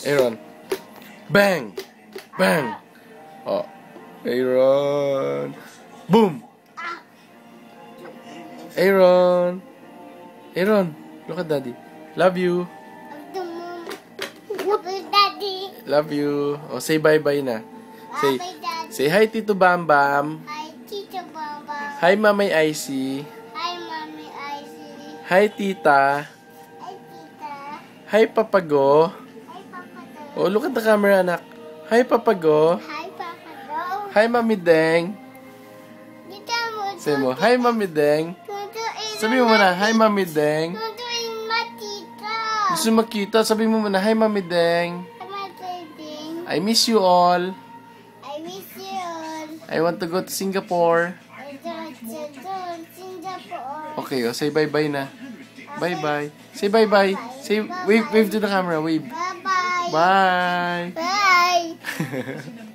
Aaron. Bang! Bang! Oh. Aaron. Boom! Aaron. Aaron. Look at daddy. Love you. Love you, Daddy. Love you. Oh, say bye-bye na. Say, Bye, Daddy. say hi, Tito Bam Bam. Hi, Tito Bamba. Hi, Mamay Icy. Hi, Mommy Icy. Hi, Tita. Hi, Tita. Hi, Papago. Hi, Papa Go. Oh, look at the camera, anak. Hi, Papago. Hi, Papa Go. Hi, Mami Deng. Dito mo. Say mo, hi, Mami Deng. Sabi mo muna, hi, Mami Deng. Tutuin mo, Tita. Gusto makita, sabi mo muna, hi, Mami Deng. Hi, Daddy. I miss you all. I miss you all. I want to go to Singapore. Singapore. Okay, oh, say bye-bye na. Bye-bye. Say bye-bye. Say, wave to the camera, wave. Bye-bye. Bye. Bye.